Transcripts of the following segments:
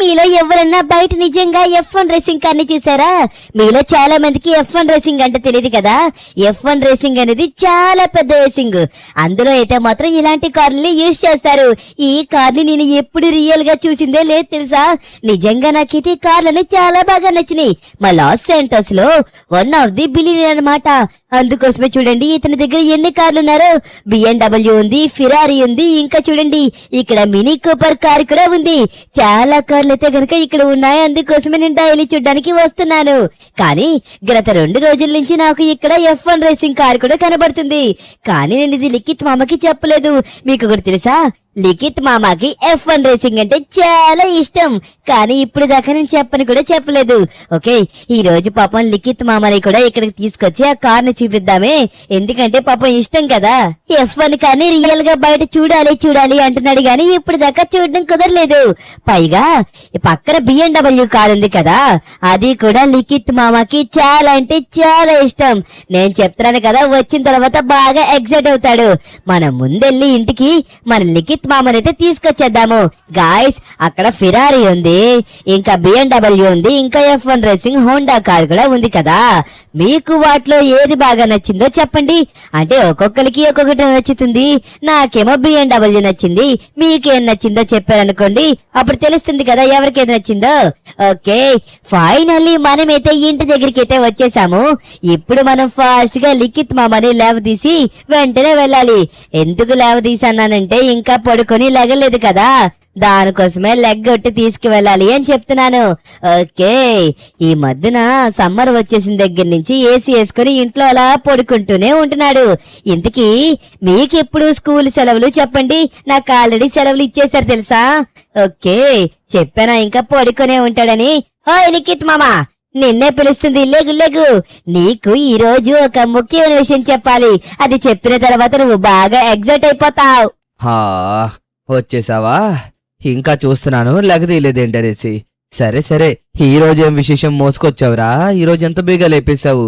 మీలో ఎవరన్నా బయట నిజంగా F1 రేసింగ్ కార్ని చూసారా? మీలో చాలా మందికి F1 రేసింగ్ అంటే తెలియదు కదా. F1 రేసింగ్ అనేది చాలా పెద్ద రేసింగ్. అందులో అయితే మాత్రం ఇలాంటి కార్లని యూజ్ చేస్తారు. ఈ కార్ని నేను ఎప్పుడు రియల్ గా చూసిందే లేదు తెలుసా. నిజంగా నాకైతే కార్లని చాలా బాగా నచ్చినాయి. మా లాస్ శాంటోస్ లో వన్ ఆఫ్ ది బిలియనర్ అన్నమాట. అందుకోసమే చూడండి ఇతని దగ్గర ఎన్ని కార్లు ఉన్నారో. BMW ఉంది, ఫిరారీ ఉంది, ఇంకా చూడండి ఇక్కడ మినీ కూపర్ కార్ కూడా ఉంది. చాలా కార్లు అయితే గనక ఇక్కడ ఉన్నాయి. అందుకోసమే నేను డైలీ చూడడానికి వస్తున్నాను. కానీ గత 2 రోజుల నుంచి నాకు ఇక్కడ F1 రేసింగ్ కార్ కూడా కనబడుతుంది. కానీ నేను ఇది లిఖిత్ మామకి చెప్పలేదు. మీకు ఒకటి తెలుసా, లిఖిత్ మామకి F1 రేసింగ్ అంటే చాలా ఇష్టం. కానీ ఇప్పుడు దాకా నేను చెప్పని కూడా చెప్పలేదు. ఓకే, ఈ రోజు పాపం లిఖిత్ మామని కూడా ఇక్కడికి తీసుకొచ్చి ఆ కార్ ని చూపిద్దామే. ఎందుకంటే పాపం ఇష్టం కదా. F1 కానీ రియల్ గా బయట చూడాలి అంటున్నాడు గానీ ఇప్పుడు దాకా చూడడం కుదరలేదు. పైగా పక్కన BMW కార్ ఉంది కదా, అది కూడా లిఖిత్ మామకి చాలా అంటే చాలా ఇష్టం. నేను చెప్తున్నాను కదా, వచ్చిన తర్వాత బాగా ఎక్సైట్ అవుతాడు. మనం ముందెళ్ళి ఇంటికి మన లిఖిత్ మామనైతే తీసుకొచ్చేద్దాము. గాయ్స్, అక్కడ ఫిరారీ ఉంది, ఇంకా BMW ఉంది, ఇంకా F1 రేసింగ్ హోండా కార్ కూడా ఉంది కదా. మీకు వాటిలో ఏది బాగా నచ్చిందో చెప్పండి. అంటే ఒక్కొక్కరికి ఒక్కొక్కటి నచ్చుతుంది. నాకేమో BMW నచ్చింది, మీకేం నచ్చిందో చెప్పారనుకోండి, అప్పుడు తెలుస్తుంది కదా ఎవరికేది నచ్చిందో. ఓకే, ఫైనల్లీ మనమైతే ఇంటి దగ్గరికి అయితే వచ్చేసాము. ఇప్పుడు మనం ఫాస్ట్ గా లిఖిత్ మామని లేవదీసి వెంటనే వెళ్ళాలి. ఎందుకు లేవదీసన్నానంటే ఇంకా పడుకొని లెగలేదు కదా, దానికోసమే లెగ్గొట్టి తీసుకువెళ్ళాలి అని చెప్తున్నాను. ఓకే, ఈ మధ్యన సమ్మర్ వచ్చేసిన దగ్గర నుంచి ఏసీ వేసుకుని ఇంట్లో అలా పడుకుంటూనే ఉంటున్నాడు. ఇంతకీ మీకెప్పుడు స్కూల్ సెలవులు చెప్పండి? నాకు ఆల్రెడీ సెలవులు ఇచ్చేసారు తెలుసా. ఓకే, చెప్పానా ఇంకా పడుకునే ఉంటాడని. ఓ లిఖిత్ మామా, నిన్నే పిలుస్తుంది, లేగు లేగు. నీకు ఈ రోజు ఒక ముఖ్యమైన విషయం చెప్పాలి. అది చెప్పిన తర్వాత నువ్వు బాగా ఎగ్జైట్ అయిపోతావు. వచ్చేసావా? ఇంకా చూస్తున్నాను లెగదీయలేదేంటనేసి. సరే సరే, ఈ రోజు ఏం విశేషం మోసుకొచ్చావురా? ఈ రోజు ఎంత బేగా లేపేశావు?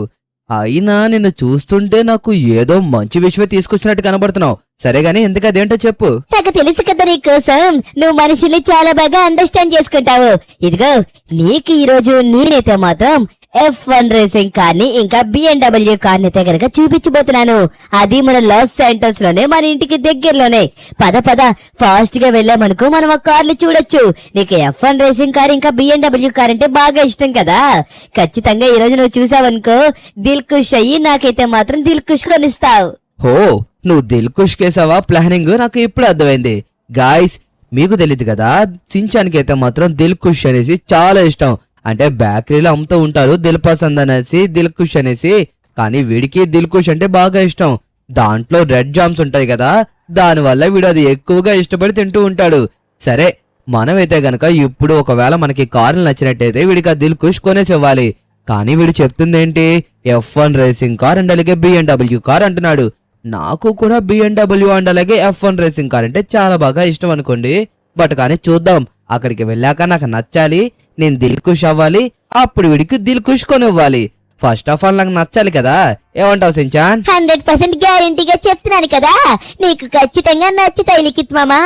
అయినా నిన్ను చూస్తుంటే నాకు ఏదో మంచి విషయమే తీసుకొచ్చినట్టు కనబడుతున్నావు. సరే గానీ ఎందుకు అదేంటో చెప్పు. నాకు తెలుసు కదా నీ కోసం, నువ్వు మనుషుల్ని చాలా బాగా అండర్స్టాండ్ చేసుకుంటావు. ఇదిగో, నీకు ఈ రోజు నేనైతే మాత్రం F1 రేసింగ్ కార్ని ఇంకా BMW కార్ని అయితే గనక చూపించబోతున్నాను. అది మన లాస్ శాంటోస్ లోనే, మన ఇంటికి దగ్గరలోనే. పద పద, ఫాస్ట్ గా వెళ్ళామనుకో మనం ఆ కార్లు చూడొచ్చు. నీకు F1 రేసింగ్ కార్ ఇంకా BMW కార్ అంటే బాగా ఇష్టం కదా. ఖచ్చితంగా ఈ రోజు నువ్వు చూసావనుకో దిల్ ఖుష్ అయ్యి నాకైతే మాత్రం దిల్ ఖుష్ కొనిస్తావు. హో, నువ్వు దిల్ ఖుష్ కేసావా ప్లానింగ్? నాకు ఇప్పుడు అర్థమైంది. గాయ్స్, మీకు తెలియదు కదా, సించానికి అయితే మాత్రం దిల్ ఖుష్ అనేసి చాలా ఇష్టం. అంటే బేకరీలో అమ్ముతూ ఉంటారు దిల్ పసంద్ అనేసి, దిల్ ఖుష్ అనేసి. కానీ వీడికి దిల్ ఖుష్ అంటే బాగా ఇష్టం. దాంట్లో రెడ్ జామ్స్ ఉంటాయి కదా, దానివల్ల వీడు అది ఎక్కువగా ఇష్టపడి తింటూ ఉంటాడు. సరే, మనమైతే గనక ఇప్పుడు ఒకవేళ మనకి కార్లు నచ్చినట్టయితే వీడికి ఆ దిల్ ఖుష్ కొనేసివ్వాలి. కానీ వీడు చెప్తుంది ఏంటి, F1 రేసింగ్ కార్ అండ్ అలాగే BMW కార్ అంటున్నాడు. నాకు కూడా BMW అండ్ అలాగే F1 రేసింగ్ కార్ అంటే చాలా బాగా ఇష్టం అనుకోండి. బట్ కానీ చూద్దాం, అక్కడికి వెళ్ళాక నాకు నచ్చాలి, నేను దిల్ ఖుష్ అవ్వాలి, అప్పుడు వీడికి దిల్ ఖుష్ కొనివ్వాలి. ఫస్ట్ ఆఫ్ ఆల్ నాకు నచ్చాలి కదా. ఏమంటావు సించాన్? 100% గ్యారెంటీగా చెప్తున్నాను కదా, నీకు ఖచ్చితంగా నచ్చుతాయి లిఖిత్ మామా.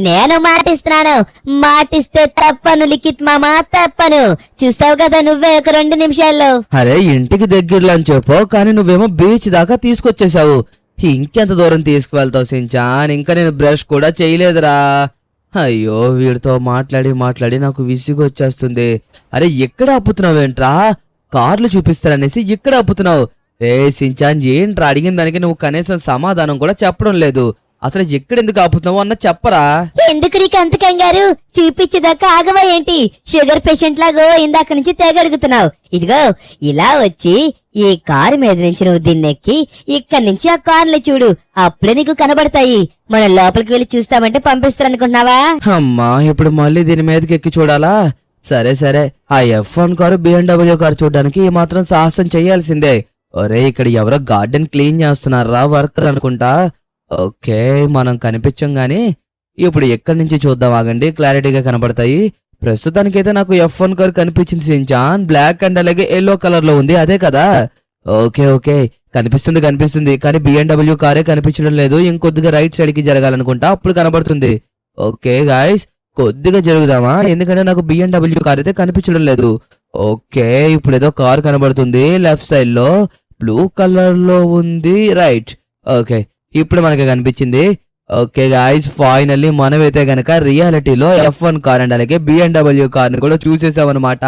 నేను మాటిస్తున్నాను, మాటిస్తే తప్పను లిఖిత్ మామా, తప్పను. చూస్తావు కదా నువ్వే ఒక 2 నిమిషాల్లో. అరే, ఇంటికి దగ్గరలో అని చెప్పు, కానీ నువ్వేమో బీచ్ దాకా తీసుకొచ్చేసావు. ఇంకెంత దూరం తీసుకువెళ్తావు సించాన్? ఇంకా నేను బ్రష్ కూడా చేయలేదురా. అయ్యో, వీడితో మాట్లాడి మాట్లాడి నాకు విసిగి వచ్చేస్తుంది. అరే, ఎక్కడ ఆపుతున్నావేంట్రా? కార్లు చూపిస్తారనేసి ఇక్కడ ఆపుతున్నావు. రే సించాన్, ఏంట్రా అడిగిన దానికి నువ్వు కనీసం సమాధానం కూడా చెప్పడం లేదు. అసలు ఎక్కడెందుకు ఆపుతున్నావు అన్న చెప్పరా. ఎందుకు నీకు అంత కంగారు? చూపించేదాకా ఆగవా ఏంటి? షుగర్ పేషెంట్ లాగో ఇందాక నుంచి తెగడుగుతున్నావు. ఇదిగో, ఇలా వచ్చి ఈ కారు మీద నుంచి నువ్వు దిన్నెక్కి ఇక్కడి నుంచి ఆ కార్లు చూడు, అప్పుడే నీకు కనబడతాయి. మనం లోపలికి వెళ్ళి చూస్తామంటే పంపిస్తారనుకుంటున్నావా? అమ్మా, ఇప్పుడు మళ్ళీ దీని మీదకి ఎక్కి చూడాలా? సరే సరే, ఆ F1 కారు BMW కారు చూడడానికి ఈ మాత్రం సాహసం చెయ్యాల్సిందే. ఒరే, ఇక్కడ ఎవరో గార్డెన్ క్లీన్ చేస్తున్నారా, వర్కర్ అనుకుంటా. ఓకే, మనం కనిపించం గానీ ఇప్పుడు ఎక్కడి నుంచి చూద్దాం, ఆగండి, క్లారిటీగా కనబడతాయి. ప్రస్తుతానికైతే నాకు F1 కార్ కనిపించింది సించాన్, బ్లాక్ అండ్ అలాగే ఎల్లో కలర్ లో ఉంది, అదే కదా? ఓకే ఓకే, కనిపిస్తుంది, కానీ BMW కారే కనిపించడం లేదు. ఇంకొద్దిగా రైట్ సైడ్ కి జరగాలనుకుంటా, అప్పుడు కనబడుతుంది. ఓకే గాయస్, కొద్దిగా జరుగుదామా, ఎందుకంటే నాకు BMW కార్ అయితే కనిపించడం లేదు. ఓకే, ఇప్పుడు ఏదో కార్ కనబడుతుంది లెఫ్ట్ సైడ్ లో, బ్లూ కలర్ లో ఉంది. రైట్, ఓకే ఇప్పుడు మనకి కనిపించింది. ఓకే గాయ్స్, ఫైనల్లీ మనమైతే గనక రియాలిటీలో F1 కార్ అండ్ అలాగే BMW కార్ ని కూడా చూసేసామన్నమాట.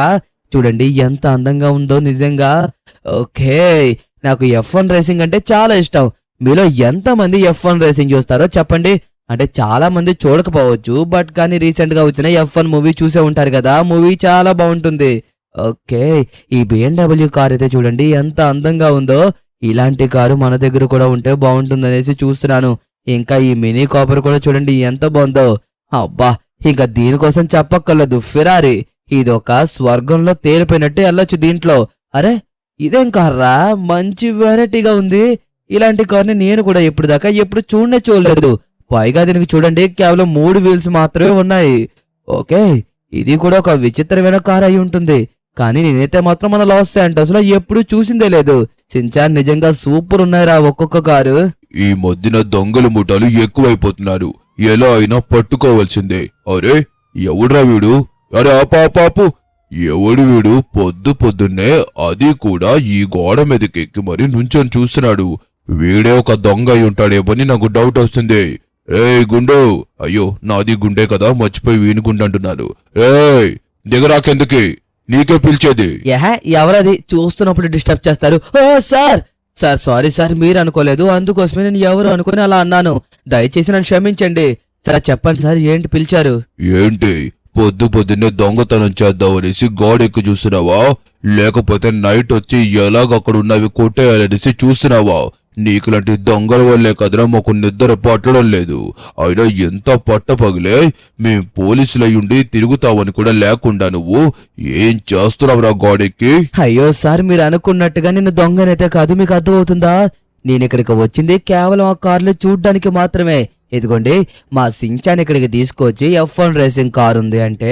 చూడండి ఎంత అందంగా ఉందో నిజంగా. ఓకే, నాకు F1 రేసింగ్ అంటే చాలా ఇష్టం. మీలో ఎంతమంది F1 రేసింగ్ చూస్తారో చెప్పండి. అంటే చాలా మంది చూడకపోవచ్చు, బట్ కానీ రీసెంట్ గా వచ్చిన F1 మూవీ చూసే ఉంటారు కదా, మూవీ చాలా బాగుంటుంది. ఓకే, ఈ BMW కార్ అయితే చూడండి ఎంత అందంగా ఉందో. ఇలాంటి కారు మన దగ్గర కూడా ఉంటే బాగుంటుంది అనేసి చూస్తున్నాను. ఇంకా ఈ మినీ కాపర్ కూడా చూడండి ఎంత బాగుందో. అబ్బా, ఇంకా దీనికోసం చెప్పక్కర్లేదు, ఫెరారీ. ఇదొక స్వర్గంలో తేలిపోయినట్టే వెళ్ళొచ్చు దీంట్లో. అరే ఇదేం కార్రా, మంచి వెరైటీగా ఉంది. ఇలాంటి కార్ని నేను కూడా ఎప్పుడు చూడలేదు. పైగా దీనికి చూడండి కేవలం 3 వీల్స్ మాత్రమే ఉన్నాయి. ఓకే, ఇది కూడా ఒక విచిత్రమైన కార్ అయి ఉంటుంది. కానీ నేనైతే మాత్రం మన లాస్ శాంటోస్ లో ఎప్పుడు చూసిందే లేదు. సించాన్ నిజంగా సూపర్ ఉన్నాయిరా ఒక్కొక్క కారు. ఈ మధ్యన దొంగల ముఠాలు ఎక్కువైపోతున్నారు, ఎలా అయినా పట్టుకోవాల్సిందే. అరే ఎవడ్రా వీడు? అరే ఆపాపు, ఎవడు వీడు? పొద్దున్నే అది కూడా ఈ గోడ మీదకెక్కి మరి నుంచొని చూస్తున్నాడు. వీడే ఒక దొంగ అయి ఉంటాడేమని నాకు డౌట్ వస్తుంది. ఏయ్ గుండు, అయ్యో నాది గుండే కదా, మర్చిపోయి వీని గుండు అంటున్నాడు. ఏయ్ దిగరాకెందుకే, నీకే పిలిచేది. ఎవరది? చూస్తున్నప్పుడు డిస్టర్బ్ చేస్తారు. ఓ సార్ సారీ సార్, మీరు అనుకోలేదు, అందుకోసమే నేను ఎవరు అనుకుని అలా అన్నాను. దయచేసి నన్ను క్షమించండి. సార్ చెప్పండి సార్, ఏంటి పిలిచారు? ఏంటి పొద్దున్నే దొంగతనం చేద్దామనేసి గోడెక్కి చూస్తున్నావా, లేకపోతే నైట్ వచ్చి ఎలాగక్కడ ఉన్నవి కొట్టేయాలనేసి చూస్తున్నావా? నీకులాంటి దొంగల వల్లే కదరా మాకు నిద్ర పట్టడం లేదు. అయినా ఎంత పట్టపగిలే మేం పోలీసులయ్యుండి తిరుగుతావని కూడా లేకుండా నువ్వు ఏం చేస్తున్నావురా గోడెక్కి? అయ్యో సార్, మీరు అనుకున్నట్టుగా నేను దొంగనైతే కాదు, మీకు అర్థమవుతుందా? నేను ఇక్కడికి వచ్చింది కేవలం ఆ కార్లు చూడ్డానికి మాత్రమే. ఇదిగోండి, మా సించాన్ ఇక్కడికి తీసుకొచ్చి F1 రేసింగ్ కార్ ఉంది అంటే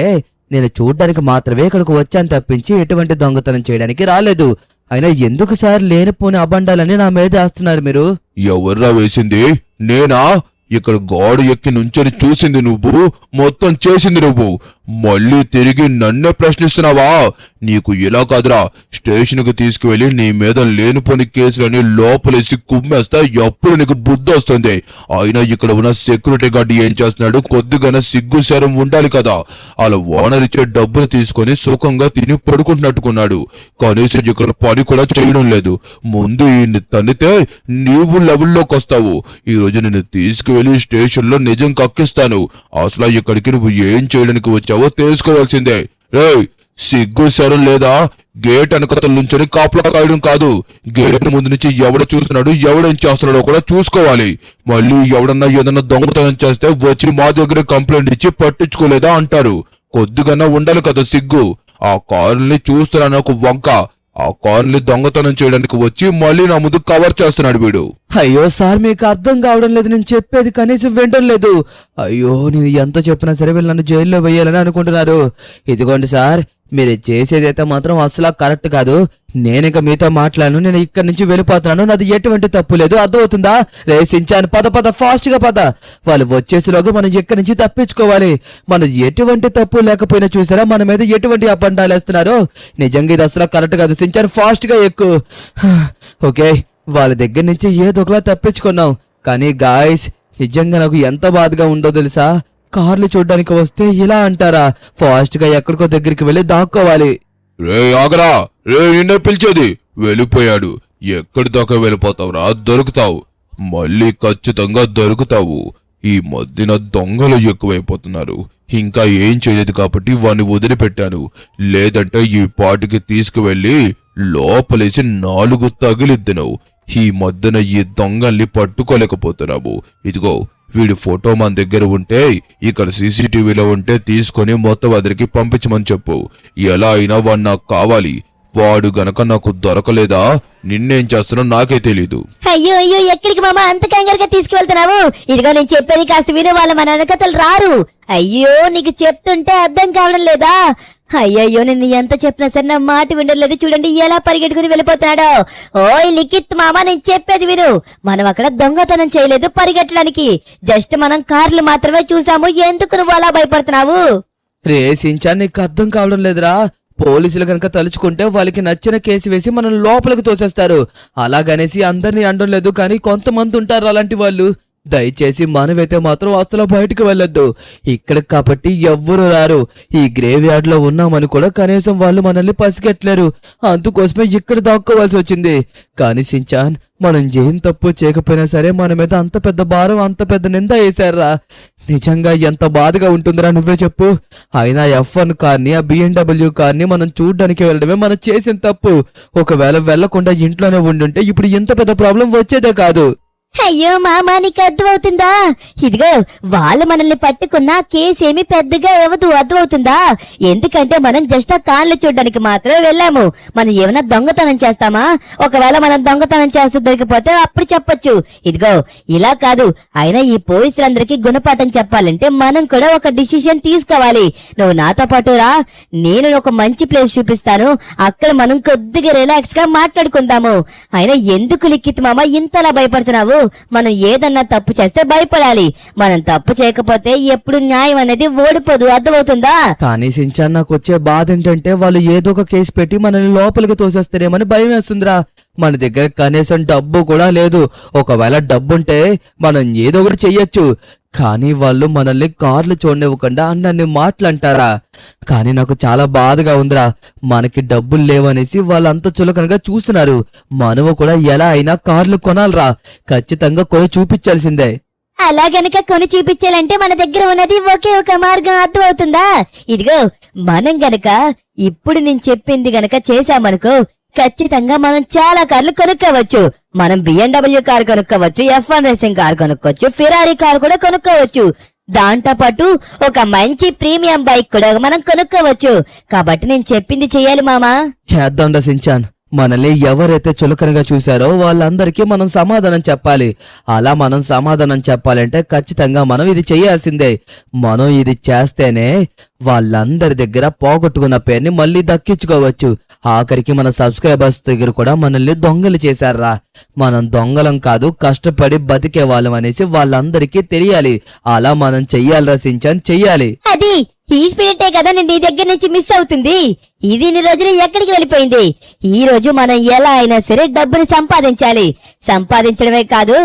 నేను చూడ్డానికి మాత్రమే ఇక్కడికి వచ్చాను తప్పించి ఎటువంటి దొంగతనం చేయడానికి రాలేదు. అయినా ఎందుకు సార్ లేనిపోని అబండాలని నా మీద వేస్తున్నారు మీరు? ఎవర్రా వేసింది? నేనా? ఇక్కడ గోడ ఎక్కి నుంచొని చూసింది నువ్వు, మొత్తం చేసింది నువ్వు, మళ్ళీ తిరిగి నన్నే ప్రశ్నిస్తున్నావా? నీకు ఇలా కాదురా, స్టేషన్కి తీసుకువెళ్లి నీ మీద లేనిపోని కేసులని లోపలేసి కుమ్మేస్తా, ఎప్పుడు నీకు బుద్ధి వస్తుంది. అయినా ఇక్కడ ఉన్న సెక్యూరిటీ గార్డ్ ఏం చేస్తున్నాడు? కొద్దిగానే సిగ్గు శరం ఉండాలి కదా. అలా ఓనర్ ఇచ్చే డబ్బులు తీసుకుని సుఖంగా తిని పడుకుంటున్నట్టుకున్నాడు. కనీసం ఇక్కడ పని కూడా చేయడం లేదు. ముందు ఈ తన్నితే నీవు లెవెల్లోకి వస్తావు. ఈ రోజు నిన్ను తీసుకువెళ్లి స్టేషన్ లో నిజం కక్కిస్తాను. అసలు ఇక్కడికి నువ్వు ఏం చేయడానికి వచ్చావో తెలుసుకోవాల్సిందే. రేయ్ సిగ్గు శరం లేదా? గేట్ వెనకతల నుంచొని కాపలా కాయడం కాదు, గేట్ ముందు నుంచి ఎవడ చూస్తున్నాడు, ఎవడేం చేస్తున్నాడో కూడా చూసుకోవాలి. మళ్ళీ ఎవడన్నా ఏదన్నా దొంగతనం చేస్తే వచ్చి మా దగ్గర కంప్లైంట్ ఇచ్చి పట్టించుకోలేదా అంటారు. కొద్దిగా ఉండాలి కదా సిగ్గు. ఆ కారుని చూస్తున్నాను ఒక వంక, ఆ కార్ని దొంగతనం చేయడానికి వచ్చి మళ్ళీ నా ముందు కవర్ చేస్తున్నాడు వీడు. అయ్యో సార్, మీకు అర్థం కావడం లేదు, నేను చెప్పేది కనీసం వినడం లేదు. అయ్యో, నేను ఎంత చెప్పినా సరే వీళ్ళు నన్ను జైల్లో వేయాలని అనుకుంటున్నారు. ఇదిగోండి సార్, మీరు చేసేదైతే మాత్రం అసలు కరెక్ట్ కాదు. నేనిక మీతో మాట్లాడను, నేను ఇక్కడి నుంచి వెళ్ళిపోతున్నాను. నాది ఎటువంటి తప్పు లేదు, అర్థమవుతుందా? రేసించాను, పద ఫాస్ట్ గా పద. వాళ్ళు వచ్చేసేలోగా మనం ఇక్కడి నుంచి తప్పించుకోవాలి. మనం ఎటువంటి తప్పు లేకపోయినా చూసారా మన మీద ఎటువంటి అబండాలు వేస్తున్నారు. నిజంగా ఇది అసలు కరెక్ట్ కాదు. సించాను, ఫాస్ట్ గా ఎక్కు. ఓకే, వాళ్ళ దగ్గర నుంచి ఏదో ఒకలా తప్పించుకున్నాం. కానీ గాయస్, నిజంగా నాకు ఎంత బాధగా ఉందో తెలుసా? కార్లు చూడ్డానికి వస్తే ఇలా అంటారా? ఫాస్ట్ గా ఎక్కడికో దగ్గరికి వెళ్ళి దాక్కోవాలి. రే ఆగరా, రే నిన్నే పిలిచేది. వెళ్ళిపోయాడు. ఎక్కడి దాకా వెళ్ళిపోతావురా? దొరుకుతావు, మళ్ళీ ఖచ్చితంగా దొరుకుతావు. ఈ మధ్యన దొంగలు ఎక్కువైపోతున్నారు. ఇంకా ఏం చేయలేదు కాబట్టి వాణ్ణి వదిలిపెట్టాను. లేదంటే ఈ పాటికి తీసుకువెళ్ళి లోపలేసి 4 తగిలిద్దును. ఈ మధ్యన ఈ దొంగల్ని పట్టుకోలేకపోతున్నావు. ఇదిగో వీడి ఫోటో మన దగ్గర ఉంటే, ఇక్కడ సీసీటీవీలో ఉంటే తీసుకొని మొత్తం అదరికి పంపించమని చెప్పు. ఎలా అయినా వాడు నాకు కావాలి. వాడు గనక నాకు దొరకలేదా నిన్నేం చేస్తానో నాకే తెలీదు. అయ్యో అయ్యో ఎక్కడికి మామ అంత కంగారుగా తీసుకువెళ్తున్నావు? ఇదిగో నేను చెప్పేది కాస్త విను, వాళ్ళ మన వెనకతలు రారు. అయ్యో నీకు చెప్తుంటే అర్థం కావడం లేదా? అయ్యయ్యో నేను ఎంత చెప్పినా సరే నా మాట వినలేదు. చూడండి ఎలా పరిగెట్టుకుని వెళ్ళిపోతున్నాడో. ఓయ్ లిఖిత్ మామ, నేను చెప్పేది విను. మనం అక్కడ దొంగతనం చేయలేదు పరిగెట్టడానికి, జస్ట్ మనం కార్లు మాత్రమే చూసాము. ఎందుకు నువ్వు అలా భయపడుతున్నావు? రే సించాన్, నీకు అర్థం కావడం లేదురా. పోలీసులు కనుక తలుచుకుంటే వాళ్ళకి నచ్చిన కేసు వేసి మనం లోపలికి తోసేస్తారు. అలాగనేసి అందరినీ అనడం లేదు, కానీ కొంతమంది ఉంటారు అలాంటి వాళ్ళు. దయచేసి మనమైతే మాత్రం అసలు బయటకు వెళ్ళొద్దు. ఇక్కడ కాబట్టి ఎవ్వరు రారు. ఈ గ్రేవ్ యార్డ్ లో ఉన్నామని కూడా కనీసం వాళ్ళు మనల్ని పసిగట్టలేరు. అందుకోసమే ఇక్కడ దాక్కోవాల్సి వచ్చింది. కానీ సించాన్, మనం ఏం తప్పు చేయకపోయినా సరే మన మీద అంత పెద్ద భారం, అంత పెద్ద నింద వేశారా. నిజంగా ఎంత బాధగా ఉంటుందిరా, నువ్వే చెప్పు. అయినా F1 కార్ని, ఆ BMW కార్ని మనం చూడ్డానికి వెళ్ళడమే మనం చేసిన తప్పు. ఒకవేళ వెళ్లకుండా ఇంట్లోనే ఉండుంటే ఇప్పుడు ఇంత పెద్ద ప్రాబ్లం వచ్చేదే కాదు. అయ్యో మామా, నీకు అర్థమవుతుందా? ఇదిగో వాళ్ళు మనల్ని పట్టుకున్న కేసేమి పెద్దగా అవ్వదు, అర్థమవుతుందా? ఎందుకంటే మనం జస్ట్ ఆ కార్లు చూడడానికి మాత్రమే వెళ్ళాము. మనం ఏమైనా దొంగతనం చేస్తామా? ఒకవేళ మనం దొంగతనం చేస్తూ దొరికిపోతే అప్పుడు చెప్పొచ్చు. ఇదిగో ఇలా కాదు. అయినా ఈ పోలీసులందరికీ గుణపాఠం చెప్పాలంటే మనం కూడా ఒక డిసిషన్ తీసుకోవాలి. నువ్వు నాతో పాటు రా, నేను ఒక మంచి ప్లేస్ చూపిస్తాను. అక్కడ మనం కొద్దిగా రిలాక్స్ గా మాట్లాడుకుందాము. అయినా ఎందుకు లిఖిత్ మామ ఇంతలా భయపడుతున్నావు? మనం ఏదన్నా తప్పు చేస్తే భయపడాలి. మనం తప్పు చేయకపోతే ఎప్పుడు న్యాయం అనేది ఓడిపోదు, అర్థమవుతుందా? కానీ సించాన్, నాకు వచ్చే బాధ ఏంటంటే వాళ్ళు ఏదో ఒక కేసు పెట్టి మనల్ని లోపలికి తోసేస్తారేమని భయం వేస్తుందిరా. మన దగ్గర కనీసం డబ్బు కూడా లేదు. ఒకవేళ డబ్బుంటే మనం ఏదో ఒకటి చెయ్యొచ్చు. కానీ వాళ్ళు మనల్ని కార్లు చూడనివ్వకుండా అన్నన్ని మాటలంటారా. కానీ నాకు చాలా బాధగా ఉందిరా. మనకి డబ్బులు లేవనేసి వాళ్ళంతా చులకనగా చూస్తున్నారు. మనము కూడా ఎలా అయినా కార్లు కొనాలరా. ఖచ్చితంగా కొని చూపించాల్సిందే. అలా గనక కొని చూపించాలంటే మన దగ్గర ఉన్నది ఒకే ఒక మార్గం, అర్థమవుతుందా? ఇదిగో మనం గనక ఇప్పుడు నేను చెప్పింది గనక చేశామనుకో, ఖచ్చితంగా మనం చాలా కార్లు కొనుక్కోవచ్చు. మనం BMW కార్ కొనుక్కోవచ్చు, F1 రేసింగ్ కార్ కొనుక్కోవచ్చు, ఫెరారీ కార్ కూడా కొనుక్కోవచ్చు. దాంతో పాటు ఒక మంచి ప్రీమియం బైక్ కూడా మనం కొనుక్కోవచ్చు. కాబట్టి నేను చెప్పింది చెయ్యాలి మామా. చేద్దాం రా సించాన్. మనల్ని ఎవరైతే చులకనగా చూశారో వాళ్ళందరికీ మనం సమాధానం చెప్పాలి. అలా మనం సమాధానం చెప్పాలంటే ఖచ్చితంగా మనం ఇది చేయాల్సిందే. మనం ఇది చేస్తేనే వాళ్ళందరి దగ్గర పోగొట్టుకున్న పేరుని మళ్ళీ దక్కించుకోవచ్చు. ఆఖరికి మన సబ్స్క్రైబర్స్ దగ్గర కూడా మనల్ని దొంగలు చేశారా. మనం దొంగలం కాదు, కష్టపడి బతికే వాళ్ళం అనేసి వాళ్ళందరికీ తెలియాలి. అలా మనం చెయ్యాలిరా సించాన్, చెయ్యాలి. అది ఈ స్పిరిటే కదా నీ దగ్గర నుంచి మిస్ అవుతుంది. ఇది ఇన్ని రోజులు ఎక్కడికి వెళ్ళిపోయింది? ఈ రోజు మనం ఎలా అయినా సరే డబ్బుని సంపాదించాలి. సంపాదించడమే కాదు,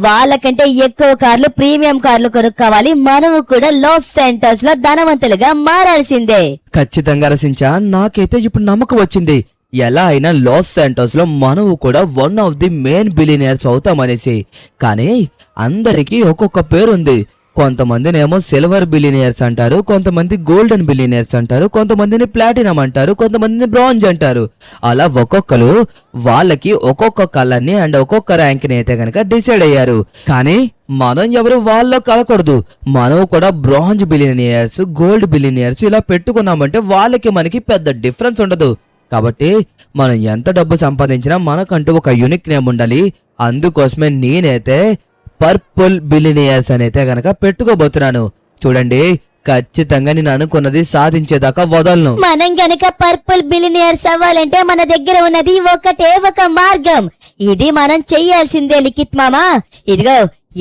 వాళ్ళకంటే ఎక్కువ కార్లు, ప్రీమియం కార్లు కొనుక్కోవాలి. మనము కూడా లాస్ సెంటర్స్ లో ధనవంతులుగా మారాల్సిందే. ఖచ్చితంగా రసించా, నాకైతే ఇప్పుడు నమ్మకం వచ్చింది. ఎలా అయినా లాస్ శాంటోస్ లో మనము కూడా one of the main billionaires అవుతామనేసి. కానీ అందరికీ ఒక్కొక్క పేరుంది. కొంతమందినేమో సిల్వర్ బిలియనర్స్ అంటారు, కొంతమంది గోల్డెన్ బిలియనర్స్ అంటారు, కొంతమందిని ప్లాటినం అంటారు, కొంతమందిని బ్రాంజ్ అంటారు. అలా ఒక్కొక్కరు వాళ్ళకి ఒక్కొక్క కలర్ని అండ్ ఒక్కొక్క ర్యాంక్ ని అయితే గనక డిసైడ్ అయ్యారు. కానీ మనం ఎవరు వాళ్ళలో కలకూడదు. మనం కూడా బ్రాంజ్ బిలియనర్స్, గోల్డ్ బిలియనర్స్ ఇలా పెట్టుకున్నామంటే వాళ్ళకి మనకి పెద్ద డిఫరెన్స్ ఉండదు. కాబట్టి మనం ఎంత డబ్బు సంపాదించినా మనకంటూ ఒక యూనిక్ నేమ్ ఉండాలి. అందుకోసమే నేనైతే పర్పుల్ బిలియనర్స్ అనైతే గనక పెట్టుకోబోతున్నాను. చూడండి, ఖచ్చితంగా నేను అనుకున్నది సాధించేదాకా వదలను. మనం గనక పర్పుల్ బిలియనర్స్ అవ్వాలంటే మన దగ్గర ఉన్నది ఒకటే ఒక మార్గం. ఇది మనం చెయ్యాల్సిందే లిఖిత్ మామా. ఇదిగో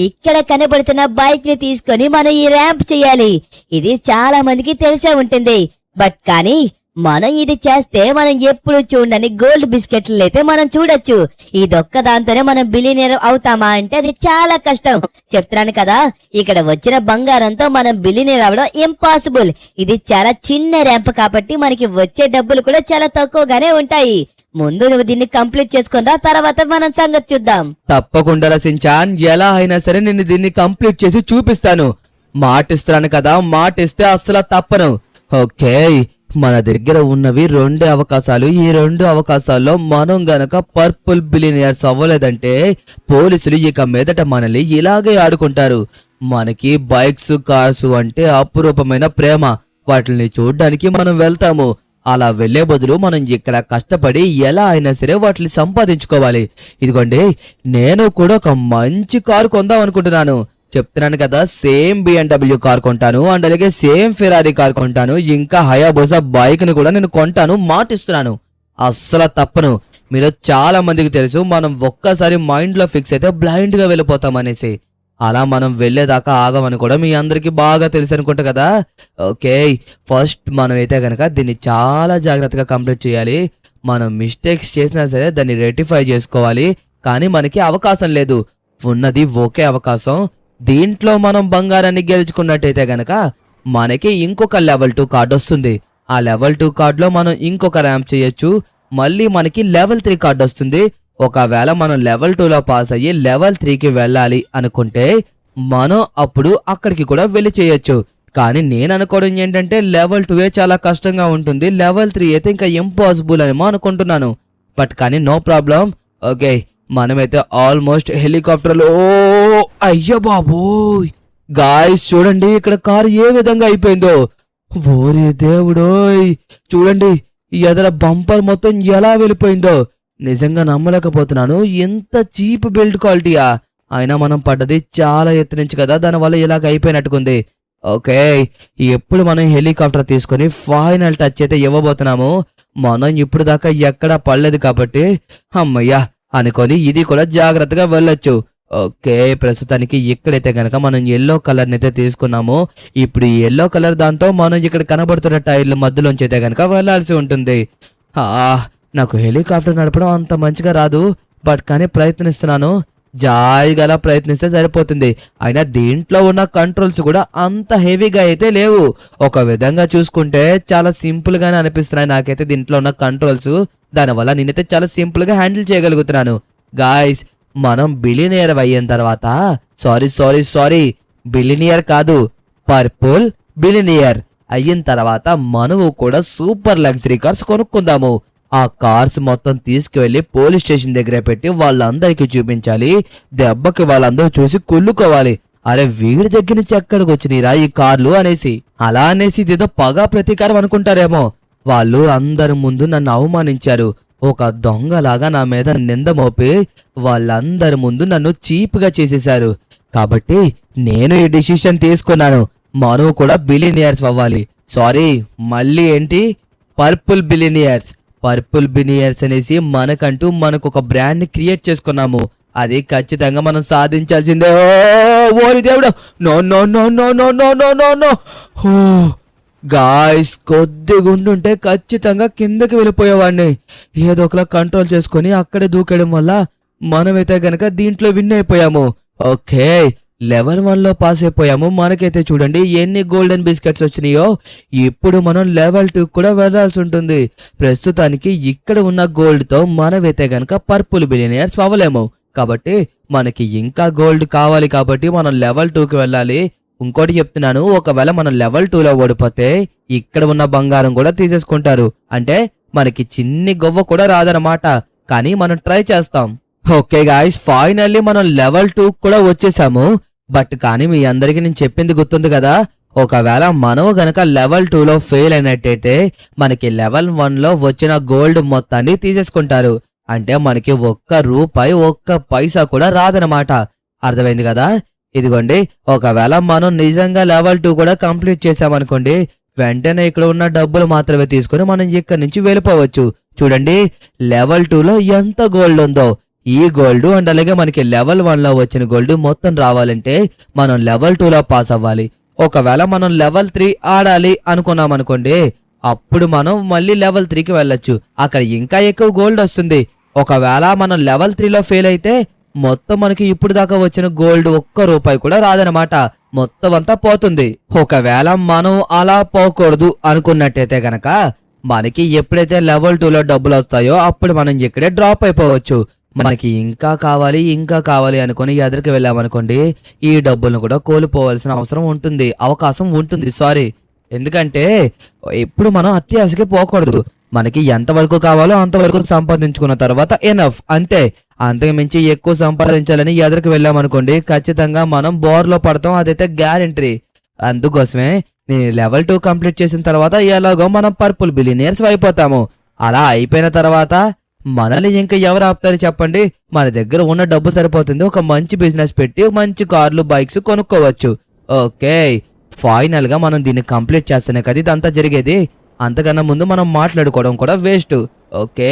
ఇక్కడ కనబడుతున్న బైక్ ని తీసుకొని మనం ఈ ర్యాంప్ చేయాలి. ఇది చాలా మందికి తెలిసే ఉంటుంది. బట్ కానీ మనం ఇది చేస్తే మనం ఎప్పుడు చూడని గోల్డ్ బిస్కెట్లు అయితే మనం చూడొచ్చు. ఇదొక్క దాంతోనే మనం బిలియనర్ అవుతామా అంటే అది చాలా కష్టం. చెప్తున్నాను కదా, ఇక్కడ వచ్చిన బంగారంతో మనం బిలియనర్ అవడం ఇంపాసిబుల్. ఇది చాలా చిన్న ర్యాంప్ కాబట్టి మనకి వచ్చే డబ్బులు కూడా చాలా తక్కువగానే ఉంటాయి. ముందు నువ్వు దీన్ని కంప్లీట్ చేసుకుందా, తర్వాత మనం సంగతి చూద్దాం. తప్పకుండా రసించాన్, ఎలా అయినా సరే నేను దీన్ని కంప్లీట్ చేసి చూపిస్తాను. మాటిస్తున్నాను కదా, మాటిస్తే అస్సలు తప్పను. ఓకే, మన దగ్గర ఉన్నవి 2 అవకాశాలు. ఈ 2 అవకాశాల్లో మనం గనక పర్పుల్ బిలియనర్స్ అవ్వలేదంటే పోలీసులు ఇక మీదట మనల్ని ఇలాగే ఆడుకుంటారు. మనకి బైక్స్, కార్స్ అంటే అపురూపమైన ప్రేమ. వాటిని చూడ్డానికి మనం వెళ్తాము. అలా వెళ్లే బదులు మనం ఇక్కడ కష్టపడి ఎలా అయినా సరే వాటిని సంపాదించుకోవాలి. ఇదిగోండి, నేను కూడా ఒక మంచి కారు కొందాం అనుకుంటున్నాను. చెప్తున్నాను కదా, సేమ్ BMW కార్ కొంటాను అండ్ అలాగే సేమ్ ఫెరారీ కార్ కొంటాను, ఇంకా హయాబుసా బైక్ ని కూడా నేను కొంటాను, మాటిస్తున్నాను. అస్సలు తప్పను. మీరు చాలా మందికి తెలుసు మనం ఒక్కసారి మైండ్ లో ఫిక్స్ అయితే బ్లైండ్ గా వెళ్ళిపోతాం అనేసి. అలా మనం వెళ్ళేదాకా ఆగమని కూడా మీ అందరికి బాగా తెలుసు అనుకుంటా కదా. ఓకే, ఫస్ట్ మనం అయితే గనక దీన్ని చాలా జాగ్రత్తగా కంప్లీట్ చేయాలి. మనం మిస్టేక్స్ చేసినా సరే దాన్ని రెక్టిఫై చేసుకోవాలి. కానీ మనకి అవకాశం లేదు, ఉన్నది ఒకే అవకాశం. దీంట్లో మనం బంగారాన్ని గెలుచుకున్నట్టయితే గనక మనకి ఇంకొక లెవెల్ 2 కార్డు వస్తుంది. ఆ లెవెల్ 2 కార్డులో మనం ఇంకొక ర్యాంప్ చేయొచ్చు. మళ్ళీ మనకి లెవెల్ 3 కార్డు వస్తుంది. ఒకవేళ మనం లెవెల్ 2లో పాస్ అయ్యి లెవెల్ 3కి వెళ్ళాలి అనుకుంటే మనం అప్పుడు అక్కడికి కూడా వెళ్ళి చేయొచ్చు. కానీ నేను అనుకోవడం ఏంటంటే లెవెల్ 2 చాలా కష్టంగా ఉంటుంది, లెవెల్ 3 అయితే ఇంకా ఇంపాసిబుల్ అని అనుకుంటున్నాను. బట్ కానీ నో ప్రాబ్లం. ఓకే, మనమైతే ఆల్మోస్ట్ హెలికాప్టర్లో, అయ్యో బాబోయ్ గాయ్స్ చూడండి ఇక్కడ కారు ఏ విధంగా అయిపోయిందో. ఓరి దేవుడోయ్, చూడండి ఎదర బంపర్ మొత్తం ఎలా వెళ్ళిపోయిందో. నిజంగా నమ్మలేకపోతున్నాను, ఎంత చీప్ బిల్డ్ క్వాలిటీయా. అయినా మనం పడ్డది చాలా ఎత్తు నుంచి కదా, దానివల్ల ఇలాగ అయిపోయినట్టుకుంది. ఓకే, ఎప్పుడు మనం హెలికాప్టర్ తీసుకొని ఫైనల్ టచ్ అయితే ఇవ్వబోతున్నాము. మనం ఇప్పుడు దాకా ఎక్కడా పడలేదు కాబట్టి అమ్మయ్యా అనుకొని ఇది కూడా జాగ్రత్తగా వెళ్ళొచ్చు. ఓకే, ప్రస్తుతానికి ఇక్కడైతే గనక మనం ఎల్లో కలర్ అయితే తీసుకున్నాము. ఇప్పుడు ఈ ఎల్లో కలర్ దాంతో మనం ఇక్కడ కనబడుతున్న టైర్ల మధ్యలోంచి అయితే గనక వెళ్లాల్సి ఉంటుంది. నాకు హెలికాప్టర్ నడపడం అంత మంచిగా రాదు, బట్ కానీ ప్రయత్నిస్తున్నాను. జాయిగా ప్రయత్నిస్తే సరిపోతుంది. అయినా దీంట్లో ఉన్న కంట్రోల్స్ కూడా అంత హెవీగా అయితే లేవు. ఒక విధంగా చూసుకుంటే చాలా సింపుల్ గానే అనిపిస్తున్నాయి నాకైతే దీంట్లో ఉన్న కంట్రోల్స్. దానివల్ల నేనైతే చాలా సింపుల్ గా హ్యాండిల్ చేయగలుగుతున్నాను. గాయ్స్, మనం బిలినియర్ అయిన తర్వాత, సారీ బిలినియర్ కాదు, పర్పుల్ బిలినియర్ అయిన తర్వాత మనము కూడా సూపర్ లగ్జరీ కార్స్ కొనుక్కుందాము. ఆ కార్స్ మొత్తం తీసుకువెళ్లి పోలీస్ స్టేషన్ దగ్గర పెట్టి వాళ్ళందరికీ చూపించాలి. దెబ్బకి వాళ్ళందరూ చూసి కుళ్ళుకోవాలి, అరే వీడి దగ్గర నుంచి ఎక్కడికి వచ్చినాయిరా ఈ కార్లు అనేసి. అలా అనేసి ఇదేదో పగా ప్రతీకారం అనుకుంటారేమో. వాళ్ళు అందరి ముందు నన్ను అవమానించారు, ఒక దొంగలాగా నా మీద నింద మోపి వాళ్ళందరి ముందు నన్ను చీప్గా చేసేశారు. కాబట్టి నేను ఈ డిసిషన్ తీసుకున్నాను, మనం కూడా బిలినియర్స్ అవ్వాలి. సారీ, మళ్ళీ ఏంటి పర్పుల్ బిలినియర్స్ అనేసి మనకంటూ మనకు ఒక బ్రాండ్ ని క్రియేట్ చేసుకున్నాము. అది ఖచ్చితంగా మనం సాధించాల్సిందే. ఓరి దేవుడు, no no no no no no no no no. Guys, కొద్దిగా ఉండుంటే ఖచ్చితంగా కిందకి వెళ్ళిపోయేవాడిని. ఏదో ఒకలా కంట్రోల్ చేసుకుని అక్కడే దూకేయడం వల్ల మనమైతే గనక దీంట్లో విన్ అయిపోయాము. ఓకే, లెవెల్ 1లో పాస్ అయిపోయాము. మనకైతే చూడండి ఎన్ని గోల్డెన్ బిస్కెట్స్ వచ్చినాయో. ఇప్పుడు మనం లెవెల్ 2 కూడా వెళ్లాల్సి ఉంటుంది. ప్రస్తుతానికి ఇక్కడ ఉన్న గోల్డ్ తో మనమైతే గనక పర్పుల్ బిలియనియర్స్ అవ్వలేము. కాబట్టి మనకి ఇంకా గోల్డ్ కావాలి, కాబట్టి మనం లెవెల్ 2కి వెళ్ళాలి. ఇంకోటి చెప్తున్నాను, ఒకవేళ మనం లెవెల్ 2లో ఓడిపోతే ఇక్కడ ఉన్న బంగారం కూడా తీసేసుకుంటారు. అంటే మనకి చిన్ని గొవ్వ కూడా రాదనమాట. కానీ మనం ట్రై చేస్తాం. ఓకే గాయ్స్, ఫైనల్లీ మనం లెవెల్ 2 కూడా వచ్చేసాము. బట్ కానీ మీ అందరికి నేను చెప్పింది గుర్తుంది కదా, ఒకవేళ మనం గనక లెవెల్ 2లో ఫెయిల్ అయినట్టయితే మనకి లెవెల్ 1లో వచ్చిన గోల్డ్ మొత్తాన్ని తీసేసుకుంటారు. అంటే మనకి ఒక్క పైసా కూడా రాదనమాట. అర్థమైంది కదా? ఇదిగోండి, ఒకవేళ మనం నిజంగా లెవెల్ 2 కూడా కంప్లీట్ చేసామనుకోండి, వెంటనే ఇక్కడ ఉన్న డబ్బులు మాత్రమే తీసుకుని మనం ఇక్కడి నుంచి వెళ్ళిపోవచ్చు. చూడండి లెవెల్ 2లో ఎంత గోల్డ్ ఉందో. ఈ గోల్డ్ అండ్ అలాగే మనకి లెవెల్ 1లో వచ్చిన గోల్డ్ మొత్తం రావాలంటే మనం లెవెల్ 2లో పాస్ అవ్వాలి. ఒకవేళ మనం లెవెల్ 3 ఆడాలి అనుకున్నాం అనుకోండి, అప్పుడు మనం మళ్ళీ లెవెల్ 3కి వెళ్ళొచ్చు. అక్కడ ఇంకా ఎక్కువ గోల్డ్ వస్తుంది. ఒకవేళ మనం లెవెల్ 3లో ఫెయిల్ అయితే మొత్తం మనకి ఇప్పుడు దాకా వచ్చిన గోల్డ్ ₹1 కూడా రాదనమాట. మొత్తం అంతా పోతుంది. ఒకవేళ మనం అలా పోకూడదు అనుకున్నట్టయితే గనక మనకి ఎప్పుడైతే లెవెల్ 2లో డబ్బులు వస్తాయో అప్పుడు మనం ఇక్కడే డ్రాప్ అయిపోవచ్చు. మనకి ఇంకా కావాలి అనుకుని ఎదురుకి వెళ్ళామనుకోండి, ఈ డబ్బులను కూడా కోల్పోవాల్సిన అవకాశం ఉంటుంది. సారీ, ఎందుకంటే ఇప్పుడు మనం అత్యాశకి పోకూడదు. మనకి ఎంతవరకు కావాలో అంతవరకు సంపాదించుకున్న తర్వాత ఎనఫ్, అంతే. అంతకు మించి ఎక్కువ సంపాదించాలని ఎదురుకు వెళ్ళామనుకోండి, ఖచ్చితంగా మనం బోర్లో పడతాం, అదైతే గ్యారెంటీ. అందుకోసమే నేను లెవెల్ 2 కంప్లీట్ చేసిన తర్వాత ఎలాగో మనం పర్పుల్ బిలినియర్స్ అయిపోతాము. అలా అయిపోయిన తర్వాత మనల్ని ఇంకా ఎవరు ఆపుతారు చెప్పండి? మన దగ్గర ఉన్న డబ్బు సరిపోతుంది, ఒక మంచి బిజినెస్ పెట్టి మంచి కార్లు బైక్స్ కొనుక్కోవచ్చు. ఓకే, ఫైనల్ గా మనం దీన్ని కంప్లీట్ చేస్తేనే కదా ఇదంతా జరిగేది. అంతకన్నా ముందు మనం మాట్లాడుకోవడం కూడా వేస్ట్. ఓకే,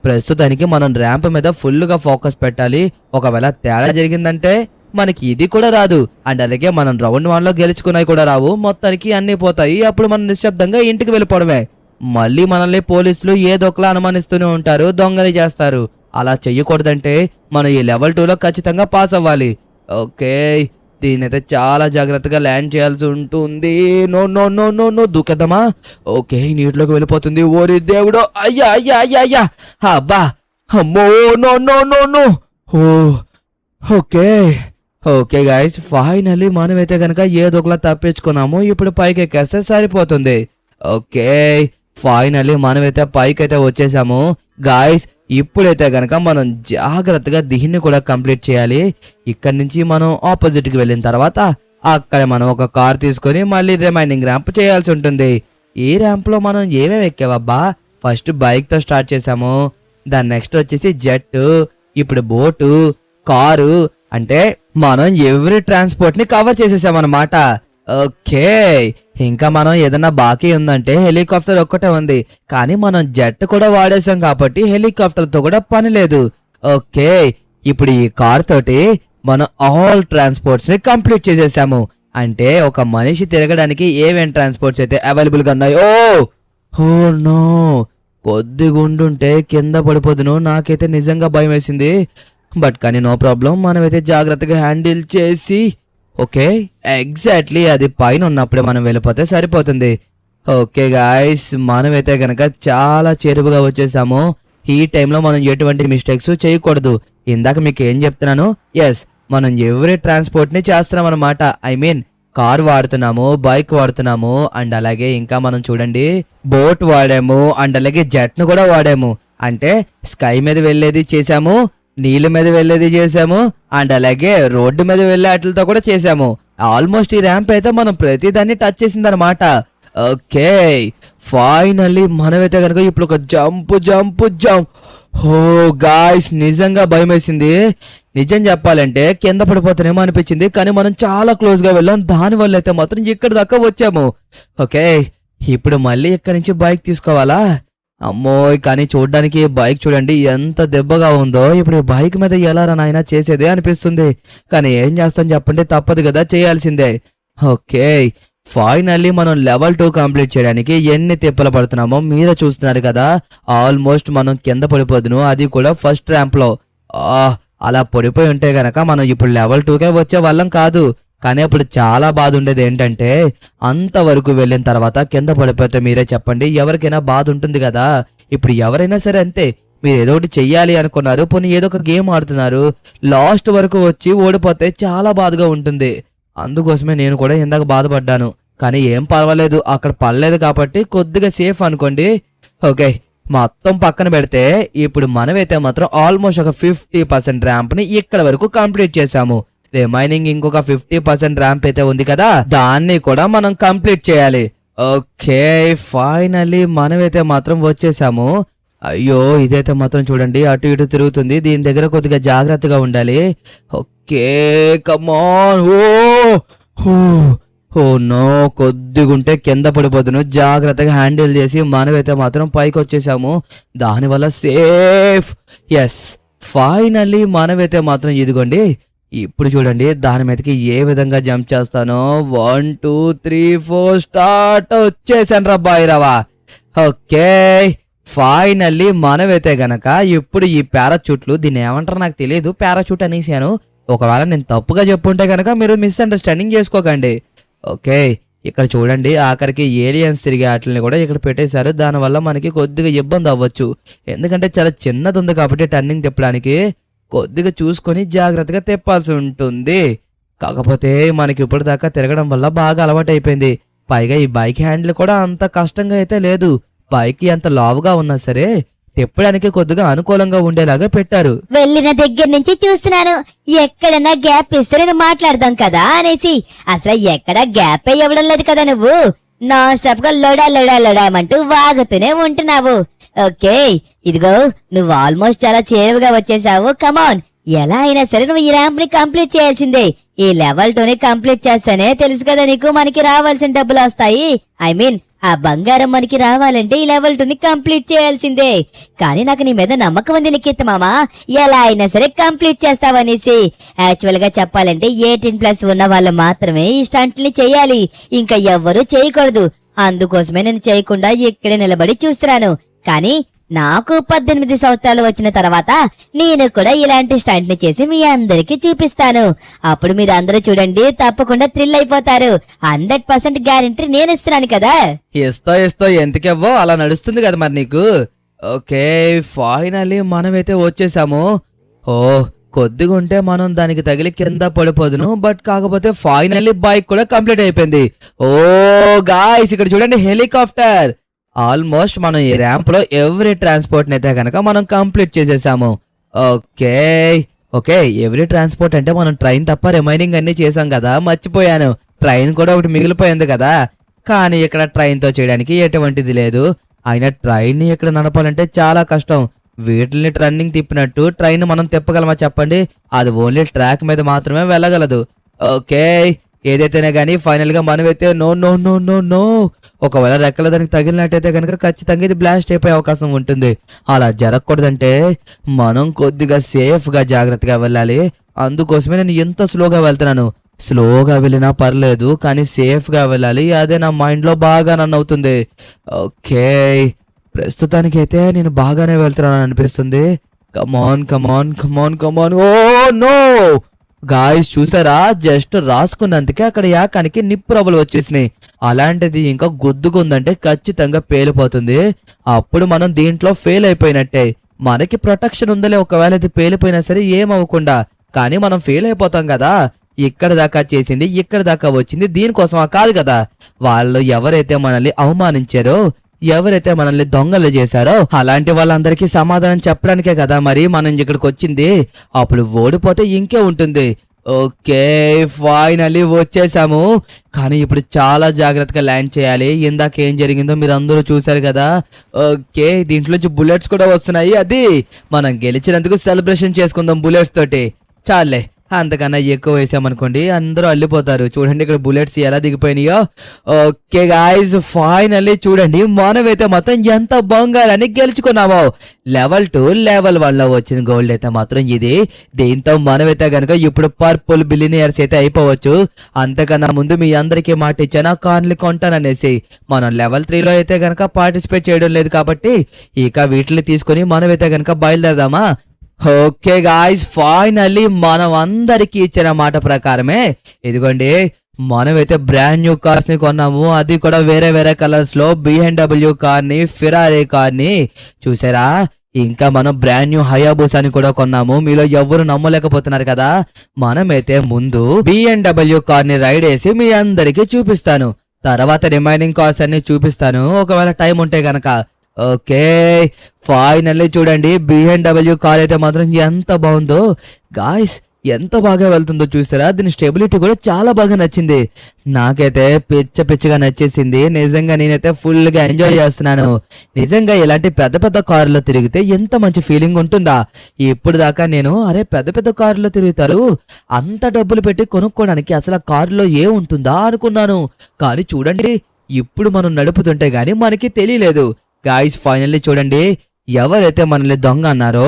ప్రస్తుతానికి మనం ర్యాంప్ మీద ఫుల్ గా ఫోకస్ పెట్టాలి. ఒకవేళ తేడా జరిగిందంటే మనకి ఇది కూడా రాదు, అండ్ అలాగే మనం రౌండ్ 1 లో గెలుచుకున్నవి కూడా రావు. మొత్తానికి అన్ని పోతాయి. అప్పుడు మనం నిశ్శబ్దంగా ఇంటికి వెళ్ళిపోవడమే. మళ్ళీ మనల్ని పోలీసులు ఏదో ఒకలా అనుమానిస్తూనే ఉంటారు, దొంగలు చేస్తారు. అలా చెయ్యకూడదంటే మనం ఈ లెవెల్ 2 లో ఖచ్చితంగా పాస్ అవ్వాలి. ఓకే, దీనైతే చాలా జాగ్రత్తగా ల్యాండ్ చేయాల్సి ఉంటుంది. No no no no no దూకేద్దామా? ఓకే, నీటిలోకి వెళ్ళిపోతుంది. ఓరి దేవుడు, అయ్యా అయ్యా అయ్యా అయ్యా, అబ్బా, అమ్మో, నో నో నో నో. ఓ ఓకే ఓకే గాయస్, ఫైనల్లీ మనమైతే కనుక ఏదో ఒకలా తప్పించుకున్నాము. ఇప్పుడు పైకి ఎక్కేస్తే సరిపోతుంది. ఓకే, ఫైనల్లీ మనమైతే పైకైతే వచ్చేసాము గాయస్. ఇప్పుడైతే గనక మనం జాగ్రత్తగా దీన్ని కూడా కంప్లీట్ చేయాలి. ఇక్కడ నుంచి మనం ఆపోజిట్ కి వెళ్ళిన తర్వాత అక్కడ మనం ఒక కార్ తీసుకొని మళ్ళీ రిమైనింగ్ ర్యాంప్ చేయాల్సి ఉంటుంది. ఈ ర్యాంప్ లో మనం ఏమేమి ఎక్కావబ్బా? ఫస్ట్ బైక్ తో స్టార్ట్ చేసాము, దాని నెక్స్ట్ వచ్చేసి జెట్, ఇప్పుడు బోటు, కారు, అంటే మనం ఎవ్రీ ట్రాన్స్పోర్ట్ ని కవర్ చేసేసామన్నమాట. ఓకే, ఇంకా మనం ఏదైనా బాకీ ఉందంటే హెలికాప్టర్ ఒక్కటే ఉంది, కానీ మనం జెట్ కూడా వాడేసాం కాబట్టి హెలికాప్టర్ తో కూడా పని లేదు. ఓకే, ఇప్పుడు ఈ కార్ తోటి మనం ఆల్ ట్రాన్స్పోర్ట్స్ ని కంప్లీట్ చేసేసాము. అంటే ఒక మనిషి తిరగడానికి ఏమేం ట్రాన్స్పోర్ట్స్ అయితే అవైలబుల్ గా ఉన్నాయో. ఓ నో, కొద్దిగా ఉండుంటే కింద పడిపోదును. నాకైతే నిజంగా భయం వేసింది. బట్ కానీ నో ప్రాబ్లం, మనమైతే జాగ్రత్తగా హ్యాండిల్ చేసి, ఓకే ఎగ్జాక్ట్లీ అది పైన ఉన్నప్పుడే మనం వెళ్ళిపోతే సరిపోతుంది. ఓకే గాయస్, మనమైతే గనక చాలా చేరువుగా వచ్చేసాము. ఈ టైంలో మనం ఎటువంటి మిస్టేక్స్ చేయకూడదు. ఇందాక మీకు ఏం చెప్తున్నాను, ఎస్ మనం ఎవ్రీ ట్రాన్స్పోర్ట్ ని చేస్తున్నాం అనమాట. ఐ మీన్ కార్ వాడుతున్నాము, బైక్ వాడుతున్నాము, అండ్ అలాగే ఇంకా మనం చూడండి బోట్ వాడాము, అండ్ అలాగే జెట్ ను కూడా వాడాము. అంటే స్కై మీద వెళ్ళేది చేసాము, నీళ్ళ మీద వెళ్ళేది చేసాము, అండ్ అలాగే రోడ్డు మీద వెళ్ళే వాటితో కూడా చేసాము. ఆల్మోస్ట్ ఈ ర్యాంప్ అయితే మనం ప్రతిదాన్ని టచ్ చేసిందనమాట. ఓకే, ఫైనల్లీ మనమైతే కనుక ఇప్పుడు ఒక జంప్ జంప్ జంప్. ఓ గాయ్స్, నిజంగా భయం వేసింది. నిజం చెప్పాలంటే కింద పడిపోతానేమో అనిపించింది, కానీ మనం చాలా క్లోజ్ గా వెళ్ళాం. దానివల్ల అయితే మాత్రం ఇక్కడ దాకా వచ్చాము. ఓకే, ఇప్పుడు మళ్ళీ ఇక్కడ నుంచి బైక్ తీసుకోవాలా? అమ్మో, కానీ చూడ్డానికి బైక్ చూడండి ఎంత దెబ్బగా ఉందో. ఇప్పుడు ఈ బైక్ మీద ఎలా నాయనా చేసేదే అనిపిస్తుంది, కానీ ఏం చేస్తాం చెప్పండి, తప్పదు కదా, చేయాల్సిందే. ఓకే, ఫైనల్లీ మనం లెవెల్ 2 కంప్లీట్ చేయడానికి ఎన్ని తిప్పలు పడుతున్నామో మీరే చూస్తున్నారు కదా. ఆల్మోస్ట్ మనం కింద పడిపోదును, అది కూడా ఫస్ట్ ర్యాంప్ లో. అలా పడిపోయి ఉంటే గనక మనం ఇప్పుడు లెవెల్ 2కే వచ్చే వాళ్ళం కాదు. కానీ అప్పుడు చాలా బాధ ఉండేది. ఏంటంటే అంతవరకు వెళ్ళిన తర్వాత కింద పడిపోతే మీరే చెప్పండి, ఎవరికైనా బాధ ఉంటుంది కదా. ఇప్పుడు ఎవరైనా సరే అంతే, మీరు ఏదో ఒకటి చెయ్యాలి అనుకున్నారు, పోనీ ఏదో ఒక గేమ్ ఆడుతున్నారు, లాస్ట్ వరకు వచ్చి ఓడిపోతే చాలా బాధగా ఉంటుంది. అందుకోసమే నేను కూడా ఇందాక బాధపడ్డాను, కానీ ఏం పర్వాలేదు, అక్కడ పడలేదు కాబట్టి కొద్దిగా సేఫ్ అనుకోండి. ఓకే, మొత్తం పక్కన పెడితే ఇప్పుడు మనమైతే మాత్రం ఆల్మోస్ట్ ఒక 50% ర్యాంప్ ని ఇక్కడ వరకు కంప్లీట్ చేసాము. రిమైనింగ్ ఇంకొక 50% ర్యాంప్ అయితే ఉంది కదా, దాన్ని కూడా మనం కంప్లీట్ చేయాలి. ఓకే, ఫైనల్లీ మనమైతే మాత్రం వచ్చేసాము. అయ్యో, ఇదైతే మాత్రం చూడండి అటు ఇటు తిరుగుతుంది, దీని దగ్గర కొద్దిగా జాగ్రత్తగా ఉండాలి. ఓకే, కమాన్. ఓ నో, కొద్దిగుంటే కింద పడిపోతును. జాగ్రత్తగా హ్యాండిల్ చేసి మనమైతే మాత్రం పైకి వచ్చేసాము. దానివల్ల సేఫ్. ఎస్, ఫైనల్లీ మనమైతే మాత్రం ఇదిగోండి. ఇప్పుడు చూడండి దాని మీదకి ఏ విధంగా జంప్ చేస్తానో. 1 2 3 4 స్టార్ట్. వచ్చేసాను రా బాయిరావా. ఓకే, ఫైనల్లీ మనమైతే గనక ఇప్పుడు ఈ పారాచూట్లు, దీన్ని ఏమంటారో నాకు తెలియదు, పారాచూట్ అనేసాను. ఒకవేళ నేను తప్పుగా చెప్పుంటే గనక మీరు మిస్అండర్స్టాండింగ్ చేసుకోకండి. ఓకే, ఇక్కడ చూడండి ఆఖరికి ఏలియన్స్ తిరిగే వాటిని కూడా ఇక్కడ పెట్టేశారు. దానివల్ల మనకి కొద్దిగా ఇబ్బంది అవ్వచ్చు, ఎందుకంటే చాలా చిన్నది ఉంది కాబట్టి టర్నింగ్ తిప్పడానికి కొద్దిగా చూసుకొని జాగ్రత్తగా తిప్పాల్సి ఉంటుంది. కాకపోతే మనకి ఇప్పుడు దాకా తిరగడం వల్ల బాగా అలవాటు అయిపోయింది. పైగా ఈ బైక్ హ్యాండిల్ కూడా అంత కష్టంగా అయితే లేదు. బైక్ ఎంత లావుగా ఉన్నా సరే తిప్పడానికి కొద్దిగా అనుకూలంగా ఉండేలాగా పెట్టారు. వెళ్ళిన దగ్గర నుంచి చూస్తున్నాను ఎక్కడన్నా గ్యాప్ ఇస్తే నేను మాట్లాడదాం కదా అనేసి. అసలు ఎక్కడ గ్యాప్ ఇవ్వడం లేదు కదా నువ్వు. నాన్ స్టాప్ గా లొడా లొడా లొడామంటూ వాగుతూనే ఉంటున్నావు. ఓకే, ఇదిగో నువ్వు ఆల్మోస్ట్ చాలా చేరువుగా వచ్చేసావు. కమాన్, ఎలా అయినా సరే నువ్వు ఈ ర్యాంప్ ని కంప్లీట్ చేయాల్సిందే. ఈ లెవెల్ 2ని కంప్లీట్ చేస్తేనే తెలుసు కదా నీకు మనకి రావాల్సిన డబ్బులు వస్తాయి. ఐ మీన్ ఆ బంగారం మనకి రావాలంటే ఈ లెవెల్ 2ని కంప్లీట్ చేయాల్సిందే. కానీ నాకు నీ మీద నమ్మకం ఉంది లిఖిత్ మామా, ఎలా అయినా సరే కంప్లీట్ చేస్తావనేసి. యాక్చువల్ గా చెప్పాలంటే 18+ ఉన్న వాళ్ళు మాత్రమే ఈ స్టంట్ని చేయాలి, ఇంకా ఎవ్వరూ చేయకూడదు. అందుకోసమే నేను చేయకుండా ఇక్కడే నిలబడి చూస్తున్నాను. కానీ నాకు 18 సంవత్సరాలు వచ్చిన తర్వాత నేను కూడా ఇలాంటి స్టంట్ ని చేసి మీ అందరికి చూపిస్తాను. అప్పుడు మీరు అందరూ చూడండి, తప్పకుండా థ్రిల్ అయిపోతారు. 100% గ్యారెంటీ నేను ఇస్తున్నాను కదా. ఇస్తో ఎంతకెవ్వో అలా నడుస్తుంది కదా మరి నీకు. ఓకే, ఫైనల్లీ మనమైతే వచ్చేసాము. ఓ కొద్దిగా ఉంటే మనం దానికి తగిలి కింద పడిపోదును, బట్ కాకపోతే ఫైనల్లీ బైక్ కూడా కంప్లీట్ అయిపోయింది. ఓ గాయ్స్, ఇక్కడ చూడండి హెలికాప్టర్. ఆల్మోస్ట్ మనం ఈ ర్యాంప్ లో ఎవ్రీ ట్రాన్స్పోర్ట్ అయితే కనుక మనం కంప్లీట్ చేసేసాము. ఓకే ఎవ్రీ ట్రాన్స్పోర్ట్ అంటే మనం ట్రైన్ తప్ప రిమైనింగ్ అన్ని చేసాం కదా, మర్చిపోయాను. ట్రైన్ కూడా ఒకటి మిగిలిపోయింది కదా. కానీ ఇక్కడ ట్రైన్ తో చేయడానికి ఎటువంటిది లేదు. అయినా ట్రైన్ ని ఇక్కడ నడపాలంటే చాలా కష్టం. వీటిని రన్నింగ్ తిప్పినట్టు ట్రైన్ మనం తిప్పగలమా చెప్పండి? అది ఓన్లీ ట్రాక్ మీద మాత్రమే వెళ్ళగలదు. ఓకే, ఏదైతేనే గానీ ఫైనల్ గా మనమైతే no no no no no ఒకవేళ రెక్కల దానికి తగిలినట్టయితే కనుక ఖచ్చితంగా ఇది బ్లాస్ట్ అయిపోయే అవకాశం ఉంటుంది. అలా జరగకూడదంటే మనం కొద్దిగా సేఫ్ గా జాగ్రత్తగా వెళ్ళాలి. అందుకోసమే నేను ఎంత స్లోగా వెళ్తున్నాను. స్లోగా వెళ్ళినా పర్లేదు, కానీ సేఫ్ గా వెళ్ళాలి. అదే నా మైండ్ లో బాగా రన్ అవుతుంది. ఓకే, ప్రస్తుతానికైతే నేను బాగానే వెళ్తున్నాను అనిపిస్తుంది. కమాన్ కమాన్ కమాన్ కమాన్. ఓ నో గాయ్స్, చూసారా? జస్ట్ రాసుకున్నందుకే అక్కడ యాకానికి నిప్పు రవ్వలు వచ్చేసినాయి. అలాంటిది ఇంకా గుద్దుకుందంటే ఖచ్చితంగా పేలిపోతుంది. అప్పుడు మనం దీంట్లో ఫెయిల్ అయిపోయినట్టే. మనకి ప్రొటెక్షన్ ఉందలే, ఒకవేళ ఇది పేలిపోయినా సరే ఏమవ్వకుండా. కానీ మనం ఫెయిల్ అయిపోతాం కదా. ఇక్కడ దాకా చేసింది, ఇక్కడ దాకా వచ్చింది దీనికోసమా? కాదు కదా. వాళ్ళు ఎవరైతే మనల్ని అవమానించారో, ఎవరైతే మనల్ని దొంగలు చేశారో అలాంటి వాళ్ళందరికీ సమాధానం చెప్పడానికే కదా మరి మనం ఇక్కడికి వచ్చింది. అప్పుడు ఓడిపోతే ఇంకే ఉంటుంది. ఓకే, ఫైనల్లీ వచ్చేసాము. కానీ ఇప్పుడు చాలా జాగ్రత్తగా ల్యాండ్ చేయాలి. ఇందాక ఏం జరిగిందో మీరు అందరూ చూసారు కదా. ఓకే, దీంట్లోంచి బుల్లెట్స్ కూడా వస్తున్నాయి. అది మనం గెలిచినందుకు సెలబ్రేషన్ చేసుకుందాం బుల్లెట్స్ తోటి. చాలే, అంతకన్నా ఎక్కువ వేసామనుకోండి అందరూ అల్లిపోతారు. చూడండి ఇక్కడ బుల్లెట్స్ ఎలా దిగిపోయినాయో. ఓకే గాయ్స్, ఫైనల్లీ చూడండి మనమైతే మొత్తం ఎంత బంగారాన్ని గెలుచుకున్నామో. లెవెల్ 2 లెవెల్ 1 లో వచ్చిన గోల్డ్ అయితే మాత్రం ఇది. దీంతో మనమైతే గనక ఇప్పుడు పర్పుల్ బిలియనియర్స్ అయితే అయిపోవచ్చు. అంతకన్నా ముందు మీ అందరికీ మాట ఇచ్చాను కార్లు కొంటాననేసి. మనం లెవెల్ 3 లో అయితే గనక పార్టిసిపేట్ చేయడం లేదు కాబట్టి ఇక వీటిని తీసుకుని మనమైతే గనక బయలుదేరదామా? ఓకే గాయ్స్, ఫైనల్లీ మనం అందరికి ఇచ్చిన మాట ప్రకారమే ఇదిగోండి మనమైతే బ్రాండ్ న్యూ కార్స్ ని కొన్నాము. అది కూడా వేరే వేరే కలర్స్ లో. BMW కార్ ని, ఫిరారీ కార్ ని చూసారా. ఇంకా మనం బ్రాండ్ న్యూ హయాబుసాని కూడా కొన్నాము. మీలో ఎవరు నమ్మలేకపోతున్నారు కదా. మనమైతే ముందు BMW కార్ ని రైడ్ వేసి మీ అందరికి చూపిస్తాను. తర్వాత రిమైనింగ్ కార్స్ అన్ని చూపిస్తాను ఒకవేళ టైం ఉంటే గనక. ఓకే, ఫైనల్లీ చూడండి BMW కార్ అయితే మాత్రం ఎంత బాగుందో గాయ్స్. ఎంత బాగా వెళ్తుందో చూసారా. దీని స్టెబిలిటీ కూడా చాలా బాగా నచ్చింది. నాకైతే పిచ్చగా నచ్చేసింది. నిజంగా నేనైతే ఫుల్ గా ఎంజాయ్ చేస్తున్నాను. నిజంగా ఇలాంటి పెద్ద పెద్ద కారులో తిరిగితే ఎంత మంచి ఫీలింగ్ ఉంటుందా. ఇప్పుడు దాకా నేను అరే పెద్ద కారులో తిరుగుతారు, అంత డబ్బులు పెట్టి కొనుక్కోవడానికి అసలు ఆ కారులో ఏముంటుందా అనుకున్నాను. కానీ చూడండి ఇప్పుడు మనం నడుపుతుంటే గానీ మనకి తెలియలేదు. గాయ్స్, ఫైనల్లీ చూడండి ఎవరైతే మనల్ని దొంగ అన్నారో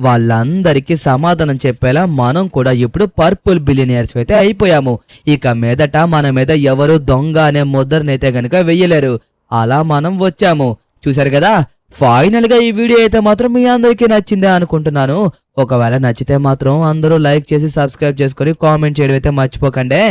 వాళ్ళందరికీ సమాధానం చెప్పేలా మనం కూడా ఇప్పుడు పర్పుల్ బిలియనియర్స్ అయితే అయిపోయాము. ఇక మీదట మన మీద ఎవరు దొంగ అనే ముద్రనైతే గనుక వెయ్యలేరు. అలా మనం వచ్చాము. చూసారు కదా. ఫైనల్ గా ఈ వీడియో అయితే మాత్రం మీ అందరికీ నచ్చిందే అనుకుంటున్నాను. ఒకవేళ నచ్చితే మాత్రం అందరూ లైక్ చేసి సబ్స్క్రైబ్ చేసుకొని కామెంట్ చేయడం అయితే మర్చిపోకండి.